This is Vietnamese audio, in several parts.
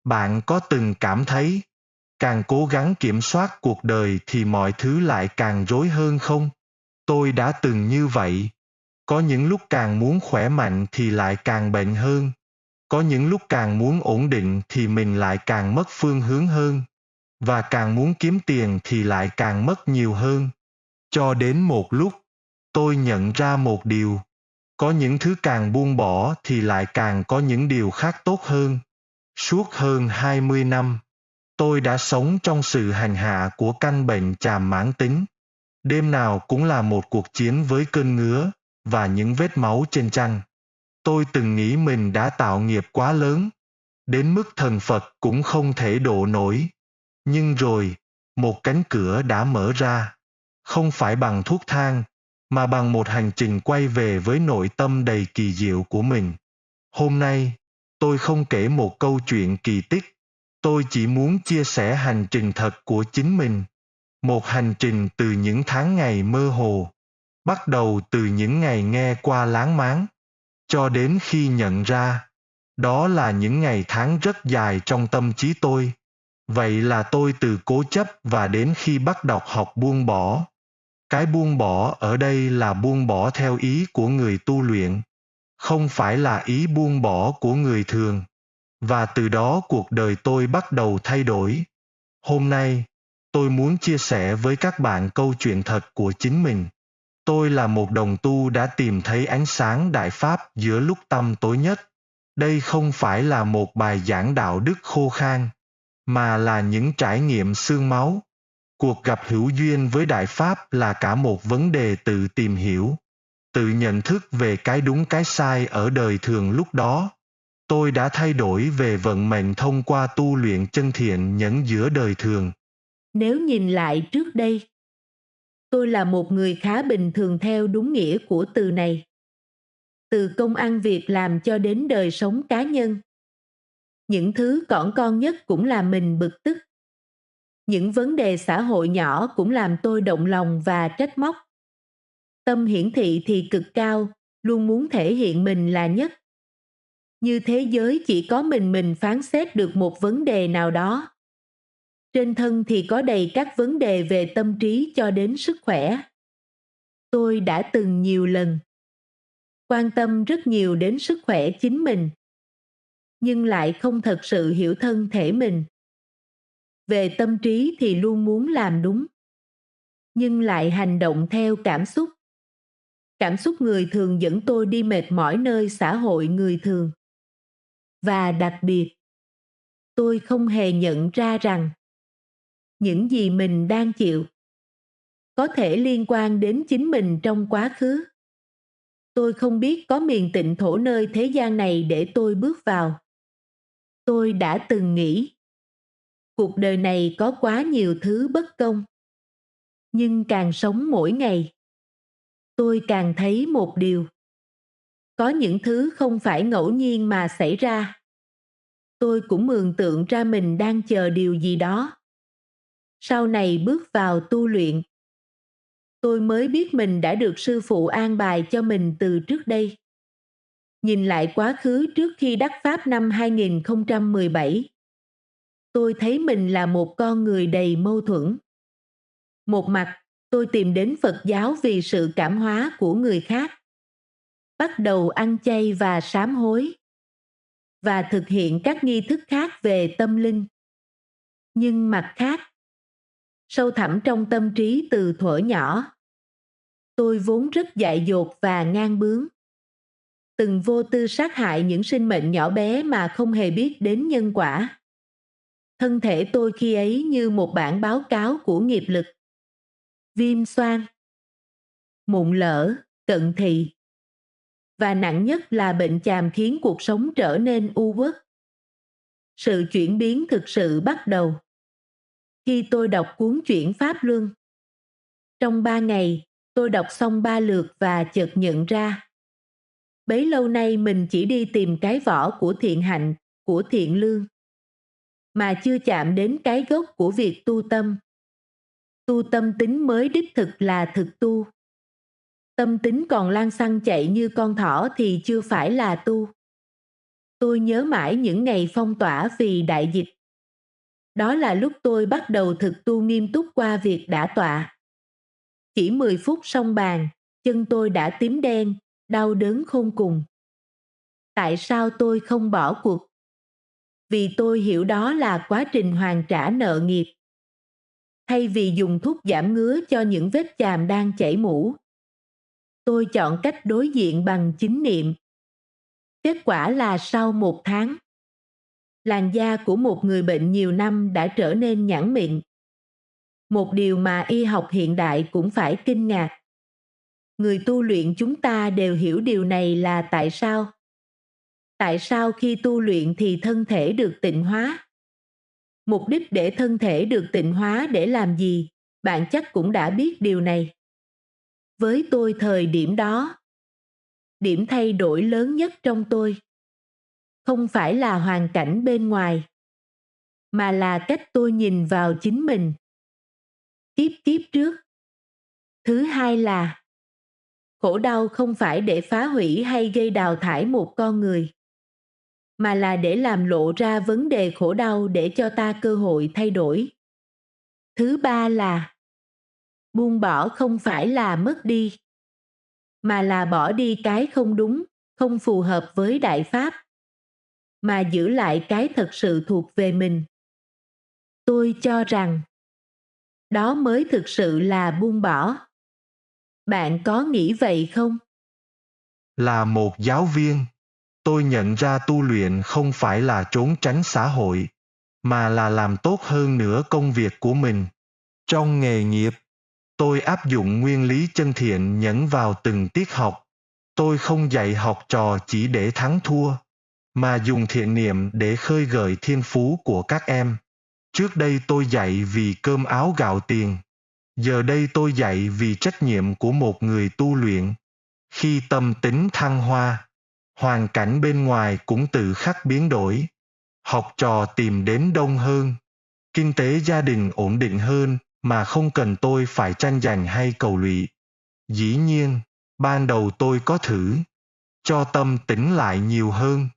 Bạn có từng cảm thấy, càng cố gắng kiểm soát cuộc đời thì mọi thứ lại càng rối hơn không? Tôi đã từng như vậy. Có những lúc càng muốn khỏe mạnh thì lại càng bệnh hơn. Có những lúc càng muốn ổn định thì mình lại càng mất phương hướng hơn. Và càng muốn kiếm tiền thì lại càng mất nhiều hơn. Cho đến một lúc, tôi nhận ra một điều. Có những thứ càng buông bỏ thì lại càng có những điều khác tốt hơn. Suốt hơn 20 năm, tôi đã sống trong sự hành hạ của căn bệnh chàm mãn tính. Đêm nào cũng là một cuộc chiến với cơn ngứa và những vết máu trên trán. Tôi từng nghĩ mình đã tạo nghiệp quá lớn, đến mức thần Phật cũng không thể độ nổi. Nhưng rồi, một cánh cửa đã mở ra, không phải bằng thuốc thang, mà bằng một hành trình quay về với nội tâm đầy kỳ diệu của mình. Hôm nay, tôi không kể một câu chuyện kỳ tích, tôi chỉ muốn chia sẻ hành trình thật của chính mình. Một hành trình từ những tháng ngày mơ hồ, bắt đầu từ những ngày nghe qua láng máng, cho đến khi nhận ra, đó là những ngày tháng rất dài trong tâm trí tôi. Vậy là tôi từ cố chấp và đến khi bắt đầu học buông bỏ. Cái buông bỏ ở đây là buông bỏ theo ý của người tu luyện, không phải là ý buông bỏ của người thường. Và từ đó cuộc đời tôi bắt đầu thay đổi. Hôm nay, tôi muốn chia sẻ với các bạn câu chuyện thật của chính mình. Tôi là một đồng tu đã tìm thấy ánh sáng đại pháp giữa lúc tăm tối nhất. Đây không phải là một bài giảng đạo đức khô khan, mà là những trải nghiệm xương máu. Cuộc gặp hữu duyên với đại pháp là cả một vấn đề tự tìm hiểu, tự nhận thức về cái đúng cái sai ở đời thường lúc đó. Tôi đã thay đổi về vận mệnh thông qua tu luyện chân thiện nhẫn giữa đời thường. Nếu nhìn lại trước đây, tôi là một người khá bình thường theo đúng nghĩa của từ này. Từ công ăn việc làm cho đến đời sống cá nhân. Những thứ cỏn con nhất cũng làm mình bực tức. Những vấn đề xã hội nhỏ cũng làm tôi động lòng và trách móc. Tâm hiển thị thì cực cao, luôn muốn thể hiện mình là nhất. Như thế giới chỉ có mình phán xét được một vấn đề nào đó. Trên thân thì có đầy các vấn đề về tâm trí cho đến sức khỏe. Tôi đã từng nhiều lần quan tâm rất nhiều đến sức khỏe chính mình, nhưng lại không thật sự hiểu thân thể mình. Về tâm trí thì luôn muốn làm đúng, nhưng lại hành động theo cảm xúc. Cảm xúc người thường dẫn tôi đi mệt mỏi nơi xã hội người thường. Và đặc biệt, tôi không hề nhận ra rằng những gì mình đang chịu có thể liên quan đến chính mình trong quá khứ. Tôi không biết có miền tịnh thổ nơi thế gian này để tôi bước vào. Tôi đã từng nghĩ, cuộc đời này có quá nhiều thứ bất công. Nhưng càng sống mỗi ngày, tôi càng thấy một điều. Có những thứ không phải ngẫu nhiên mà xảy ra. Tôi cũng mường tượng ra mình đang chờ điều gì đó. Sau này bước vào tu luyện, tôi mới biết mình đã được sư phụ an bài cho mình từ trước đây. Nhìn lại quá khứ trước khi đắc pháp năm 2017, tôi thấy mình là một con người đầy mâu thuẫn. Một mặt, tôi tìm đến Phật giáo vì sự cảm hóa của người khác. Bắt đầu ăn chay và sám hối. Và thực hiện các nghi thức khác về tâm linh. Nhưng mặt khác, sâu thẳm trong tâm trí từ thuở nhỏ, tôi vốn rất dại dột và ngang bướng. Từng vô tư sát hại những sinh mệnh nhỏ bé mà không hề biết đến nhân quả. Thân thể tôi khi ấy như một bản báo cáo của nghiệp lực. Viêm xoang, mụn lở, cận thị. Và nặng nhất là bệnh chàm khiến cuộc sống trở nên u uất. Sự chuyển biến thực sự bắt đầu khi tôi đọc cuốn Chuyển Pháp Luân. Trong 3 ngày, tôi đọc xong 3 lượt và chợt nhận ra. Bấy lâu nay mình chỉ đi tìm cái vỏ của thiện hạnh, của thiện lương, mà chưa chạm đến cái gốc của việc tu tâm. Tu tâm tính mới đích thực là thực tu. Tâm tính còn lang xăng chạy như con thỏ thì chưa phải là tu. Tôi nhớ mãi những ngày phong tỏa vì đại dịch. Đó là lúc tôi bắt đầu thực tu nghiêm túc qua việc đả tọa. Chỉ 10 phút xong bàn, chân tôi đã tím đen, đau đớn khôn cùng. Tại sao tôi không bỏ cuộc? Vì tôi hiểu đó là quá trình hoàn trả nợ nghiệp. Thay vì dùng thuốc giảm ngứa cho những vết chàm đang chảy mũ, tôi chọn cách đối diện bằng chánh niệm. Kết quả là sau 1 tháng, làn da của một người bệnh nhiều năm đã trở nên nhẵn mịn. Một điều mà y học hiện đại cũng phải kinh ngạc. Người tu luyện chúng ta đều hiểu điều này là tại sao. Tại sao khi tu luyện thì thân thể được tịnh hóa? Mục đích để thân thể được tịnh hóa để làm gì? Bạn chắc cũng đã biết điều này. Với tôi thời điểm đó, điểm thay đổi lớn nhất trong tôi không phải là hoàn cảnh bên ngoài, mà là cách tôi nhìn vào chính mình. Kiếp trước. Thứ hai là khổ đau không phải để phá hủy hay gây đào thải một con người, mà là để làm lộ ra vấn đề khổ đau để cho ta cơ hội thay đổi. Thứ ba là buông bỏ không phải là mất đi, mà là bỏ đi cái không đúng, không phù hợp với Đại Pháp, mà giữ lại cái thật sự thuộc về mình. Tôi cho rằng đó mới thực sự là buông bỏ. Bạn có nghĩ vậy không? Là một giáo viên, tôi nhận ra tu luyện không phải là trốn tránh xã hội, mà là làm tốt hơn nữa công việc của mình. Trong nghề nghiệp, tôi áp dụng nguyên lý chân thiện nhẫn vào từng tiết học. Tôi không dạy học trò chỉ để thắng thua, mà dùng thiện niệm để khơi gợi thiên phú của các em. Trước đây tôi dạy vì cơm áo gạo tiền. Giờ đây tôi dạy vì trách nhiệm của một người tu luyện. Khi tâm tính thăng hoa, hoàn cảnh bên ngoài cũng tự khắc biến đổi. Học trò tìm đến đông hơn. Kinh tế gia đình ổn định hơn mà không cần tôi phải tranh giành hay cầu lụy. Dĩ nhiên, ban đầu tôi có thử cho tâm tĩnh lại nhiều hơn.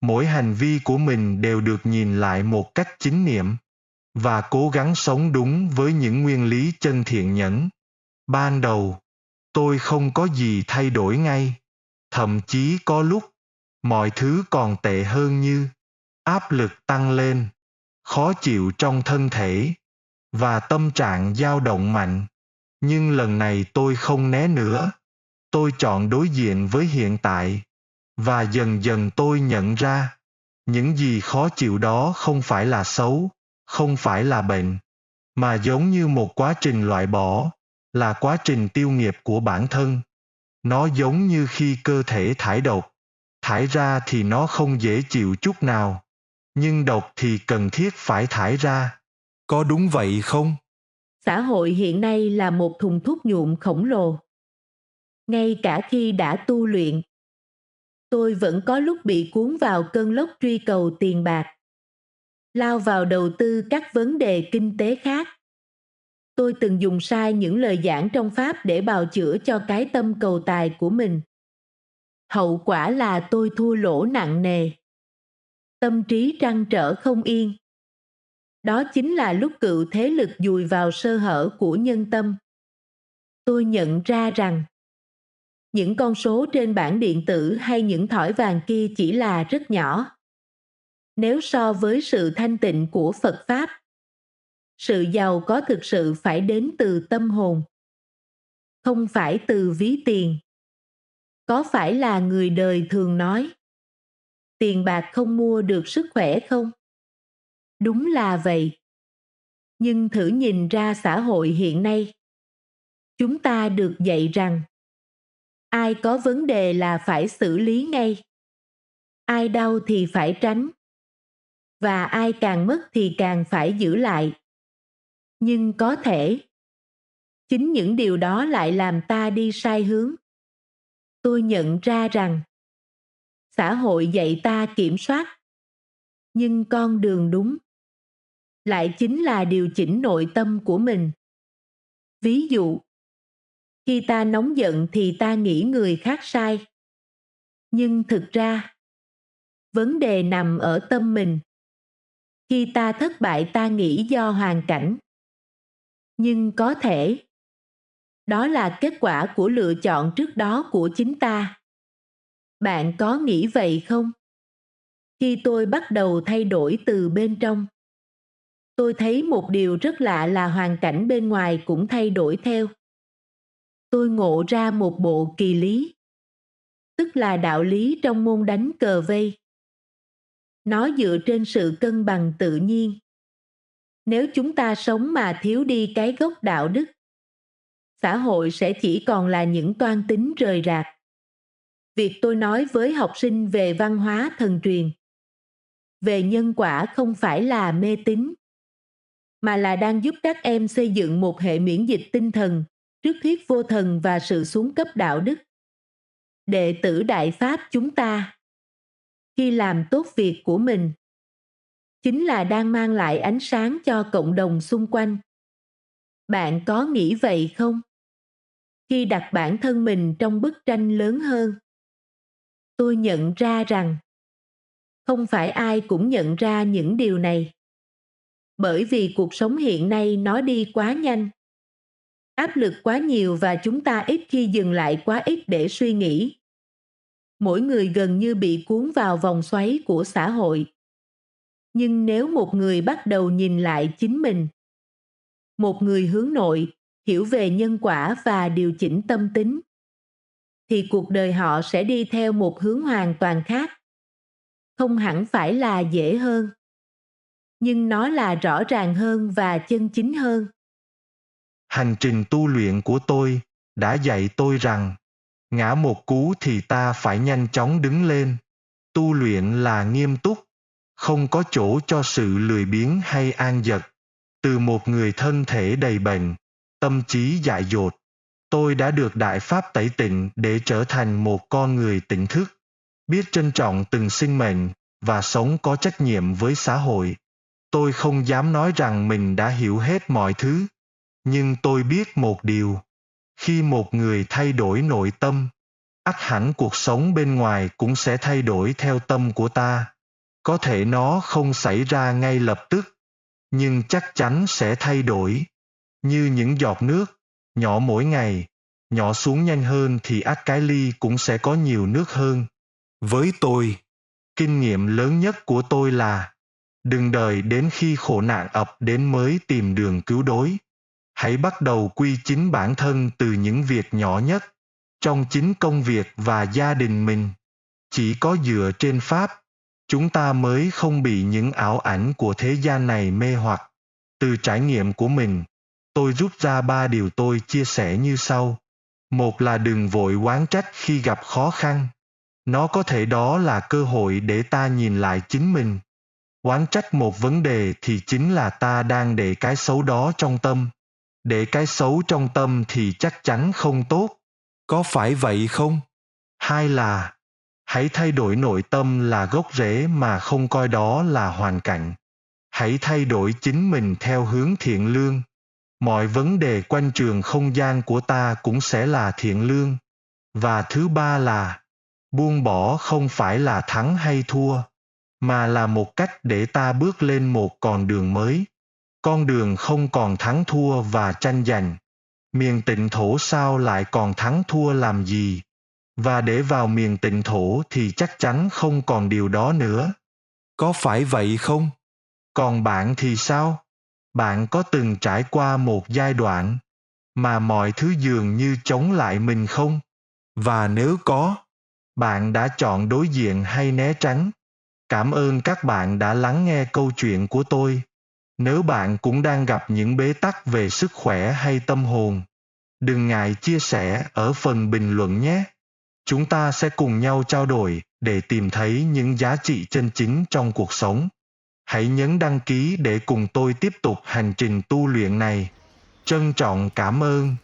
Mỗi hành vi của mình đều được nhìn lại một cách chính niệm và cố gắng sống đúng với những nguyên lý chân thiện nhẫn. Ban đầu, tôi không có gì thay đổi ngay. Thậm chí có lúc, mọi thứ còn tệ hơn như áp lực tăng lên, khó chịu trong thân thể và tâm trạng dao động mạnh. Nhưng lần này tôi không né nữa. Tôi chọn đối diện với hiện tại và dần dần tôi nhận ra những gì khó chịu đó không phải là xấu, không phải là bệnh, mà giống như một quá trình loại bỏ, là quá trình tiêu nghiệp của bản thân. Nó giống như khi cơ thể thải độc, thải ra thì nó không dễ chịu chút nào, nhưng độc thì cần thiết phải thải ra. Có đúng vậy không? Xã hội hiện nay là một thùng thuốc nhuộm khổng lồ. Ngay cả khi đã tu luyện, tôi vẫn có lúc bị cuốn vào cơn lốc truy cầu tiền bạc, lao vào đầu tư các vấn đề kinh tế khác. Tôi từng dùng sai những lời giảng trong Pháp để bào chữa cho cái tâm cầu tài của mình. Hậu quả là tôi thua lỗ nặng nề. Tâm trí trăn trở không yên. Đó chính là lúc cựu thế lực dùi vào sơ hở của nhân tâm. Tôi nhận ra rằng những con số trên bảng điện tử hay những thỏi vàng kia chỉ là rất nhỏ. Nếu so với sự thanh tịnh của Phật Pháp, sự giàu có thực sự phải đến từ tâm hồn, không phải từ ví tiền. Có phải là người đời thường nói tiền bạc không mua được sức khỏe không? Đúng là vậy. Nhưng thử nhìn ra xã hội hiện nay. Chúng ta được dạy rằng ai có vấn đề là phải xử lý ngay. Ai đau thì phải tránh. Và ai càng mất thì càng phải giữ lại. Nhưng có thể chính những điều đó lại làm ta đi sai hướng. Tôi nhận ra rằng xã hội dạy ta kiểm soát, nhưng con đường đúng lại chính là điều chỉnh nội tâm của mình. Ví dụ, khi ta nóng giận thì ta nghĩ người khác sai. Nhưng thực ra, Vấn đề nằm ở tâm mình. Khi ta thất bại ta nghĩ do hoàn cảnh. Nhưng có thể đó là kết quả của lựa chọn trước đó của chính ta. Bạn có nghĩ vậy không? Khi tôi bắt đầu thay đổi từ bên trong, tôi thấy một điều rất lạ là hoàn cảnh bên ngoài cũng thay đổi theo. Tôi ngộ ra một bộ kỳ lý, tức là đạo lý trong môn đánh cờ vây. Nó dựa trên sự cân bằng tự nhiên. Nếu chúng ta sống mà thiếu đi cái gốc đạo đức, xã hội sẽ chỉ còn là những toan tính rời rạc. Việc tôi nói với học sinh về văn hóa thần truyền, về nhân quả không phải là mê tín, mà là đang giúp các em xây dựng một hệ miễn dịch tinh thần trước thuyết vô thần và sự xuống cấp đạo đức. Đệ tử Đại Pháp chúng ta, khi làm tốt việc của mình, chính là đang mang lại ánh sáng cho cộng đồng xung quanh. Bạn có nghĩ vậy không? Khi đặt bản thân mình trong bức tranh lớn hơn, tôi nhận ra rằng không phải ai cũng nhận ra những điều này. Bởi vì cuộc sống hiện nay nó đi quá nhanh, áp lực quá nhiều và chúng ta ít khi dừng lại quá ít để suy nghĩ. Mỗi người gần như bị cuốn vào vòng xoáy của xã hội. Nhưng nếu một người bắt đầu nhìn lại chính mình, một người hướng nội, hiểu về nhân quả và điều chỉnh tâm tính, thì cuộc đời họ sẽ đi theo một hướng hoàn toàn khác. Không hẳn phải là dễ hơn, nhưng nó là rõ ràng hơn và chân chính hơn. Hành trình tu luyện của tôi đã dạy tôi rằng ngã một cú thì ta phải nhanh chóng đứng lên. Tu luyện là nghiêm túc, không có chỗ cho sự lười biếng hay an dật. Từ một người thân thể đầy bệnh, tâm trí dại dột, tôi đã được Đại Pháp tẩy tịnh để trở thành một con người tỉnh thức, biết trân trọng từng sinh mệnh và sống có trách nhiệm với xã hội. Tôi không dám nói rằng mình đã hiểu hết mọi thứ, nhưng tôi biết một điều. Khi một người thay đổi nội tâm, ắt hẳn cuộc sống bên ngoài cũng sẽ thay đổi theo tâm của ta. Có thể nó không xảy ra ngay lập tức, nhưng chắc chắn sẽ thay đổi. Như những giọt nước, nhỏ mỗi ngày, nhỏ xuống nhanh hơn thì ắt cái ly cũng sẽ có nhiều nước hơn. Với tôi, kinh nghiệm lớn nhất của tôi là đừng đợi đến khi khổ nạn ập đến mới tìm đường cứu đối. Hãy bắt đầu quy chính bản thân từ những việc nhỏ nhất, trong chính công việc và gia đình mình. Chỉ có dựa trên Pháp, chúng ta mới không bị những ảo ảnh của thế gian này mê hoặc. Từ trải nghiệm của mình, tôi rút ra 3 điều tôi chia sẻ như sau. Một là đừng vội oán trách khi gặp khó khăn. Nó có thể đó là cơ hội để ta nhìn lại chính mình. Oán trách một vấn đề thì chính là ta đang để cái xấu đó trong tâm. Để cái xấu trong tâm thì chắc chắn không tốt. Có phải vậy không? Hai là hãy thay đổi nội tâm là gốc rễ mà không coi đó là hoàn cảnh. Hãy thay đổi chính mình theo hướng thiện lương. Mọi vấn đề quanh trường không gian của ta cũng sẽ là thiện lương. Và thứ ba là buông bỏ không phải là thắng hay thua, mà là một cách để ta bước lên một con đường mới. Con đường không còn thắng thua và tranh giành. Miền Tịnh Thổ sao lại còn thắng thua làm gì? Và để vào miền Tịnh Thổ thì chắc chắn không còn điều đó nữa. Có phải vậy không? Còn bạn thì sao? Bạn có từng trải qua một giai đoạn mà mọi thứ dường như chống lại mình không? Và nếu có, bạn đã chọn đối diện hay né tránh? Cảm ơn các bạn đã lắng nghe câu chuyện của tôi. Nếu bạn cũng đang gặp những bế tắc về sức khỏe hay tâm hồn, đừng ngại chia sẻ ở phần bình luận nhé. Chúng ta sẽ cùng nhau trao đổi để tìm thấy những giá trị chân chính trong cuộc sống. Hãy nhấn đăng ký để cùng tôi tiếp tục hành trình tu luyện này. Trân trọng cảm ơn.